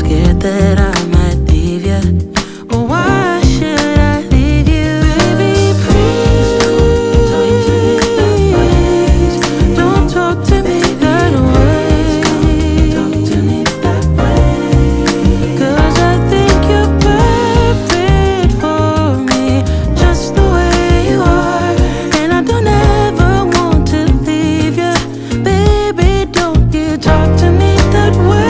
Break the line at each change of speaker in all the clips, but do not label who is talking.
scared that I might leave you. Well, why should I leave you? Baby, please don't talk to me that way. Don't talk to me that way. 'Cause I think you're perfect for me, just the way you are. And I don't ever want to leave you. Baby, don't you talk to me that way.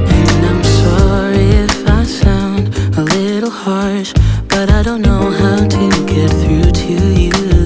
And I'm sorry if I sound a little harsh, but I don't know how to get through to you.